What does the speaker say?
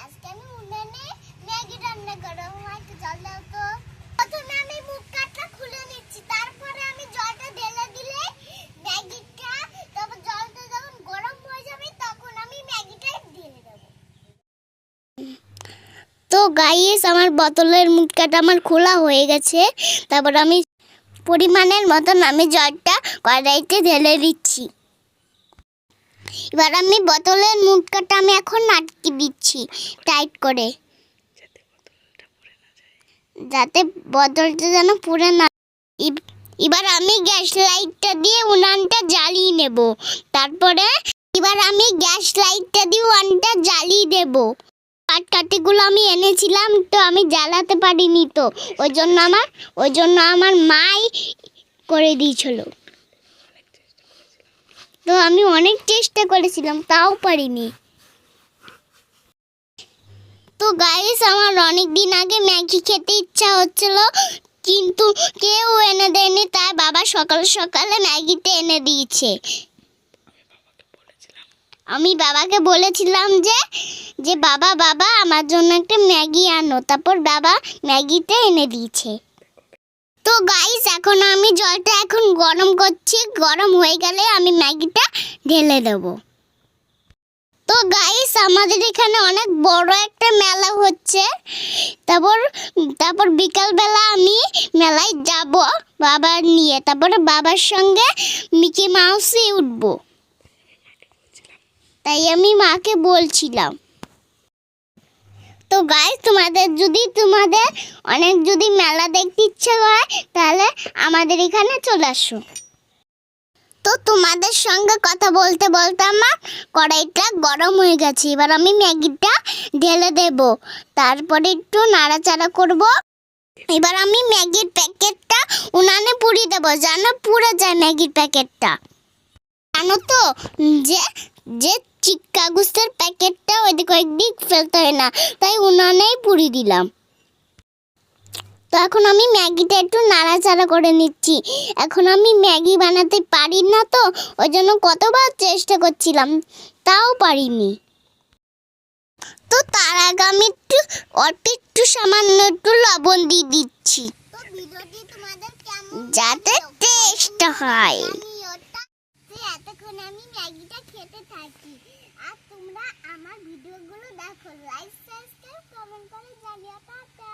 আজকে আমি উনানে ম্যাগি রান্না করব। একটু জল দাও তো। প্রথমে আমি মুখ কাটটা খুলে নিচ্ছি, তারপরে আমি জলটা ঢেলে দিলে ম্যাগিটা, তারপর জলটা যখন গরম হয়ে যাবে তখন আমি ম্যাগিটা ঢেলে দেব। তো গাইস, আমার বোতলের মুখটা আমার খোলা হয়ে গেছে। তারপর আমি পরিমাণের মতন আমি জলটা কড়াইতে ঢেলে দিচ্ছি। এবার আমি বোতলের মুখটা আমি এখন আটকে দিচ্ছি টাইট করে, যাতে বোতলটা যেন পুড়ে না। এবার আমি গ্যাস লাইটটা দিয়ে উনানটা জ্বালিয়ে নেব। তারপরে এবার আমি গ্যাস লাইটটা দিয়ে উনানটা জ্বালিয়ে দেব। কাঠকাঠিগুলো আমি এনেছিলাম, তো আমি জ্বালাতে পারিনি, তো ওই জন্য আমার মাই করে দিয়েছিল। তো আমি অনেক চেষ্টা করেছিলাম, তাও পারিনি। তো গাইস, আমার অনেক দিন আগে ম্যাগি খেতে ইচ্ছা হচ্ছিল, কিন্তু কেউ এনে দেয়নি, তাই বাবা সকাল সকালে ম্যাগিটা এনে দিয়েছে। আমি বাবাকে বলেছিলাম যে বাবা বাবা আমার জন্য একটা ম্যাগি আনো, তারপর বাবা ম্যাগিটা এনে দিয়েছে। তো গাইস, এখন আমি জলটা এখন গরম করছি, গরম হয়ে গেলে আমি ম্যাগিটা ঢেলে দেবো। তো গাইস, আমাদের এখানে অনেক বড় একটা মেলা হচ্ছে। তারপর বিকালবেলা আমি মেলায় যাব বাবা নিয়ে, তারপরে বাবার সঙ্গে মিকি মাউসে উঠবো, তাই আমি মাকে বলছিলাম। তো গাইস, তোমাদের অনেক যদি মেলা দেখতে ইচ্ছে হয়, তাহলে আমাদের এখানে চলে আসো। তো তোমাদের সঙ্গে কথা বলতে বলতে আমার কড়াইটা গরম হয়ে গেছে। এবার আমি ম্যাগিটা ঢেলে দেব, তারপরে একটু নাড়াচাড়া করব। এবার আমি ম্যাগির প্যাকেটটা উনানে পুড়িয়ে দেবো, যেন পুড়ে যায় ম্যাগির প্যাকেটটা। জানো তো যে যে কাগজের প্যাকেটটা ওইদিক ওইদিক ফেলতে হয় না, তাই উনানেই পুড়িয়ে দিলাম। তো এখন আমি ম্যাগিটা একটু নাড়াচাড়া করে নিচ্ছি। এখন আমি ম্যাগি বানাতে পারি না, তো ওই জন্য কতবার চেষ্টা করছিলাম, তাও পারিনি। তো তার আগে আমি একটু সামান্য একটু লবণ দিয়ে দিচ্ছি, যাতে টেস্ট হয়। এতক্ষণ আমি ম্যাগিটা খেতে থাকি, আর তোমরা আমার ভিডিওগুলো দেখো, লাইক সাবস্ক্রাইব কমেন্ট করে জানিও। টাটা।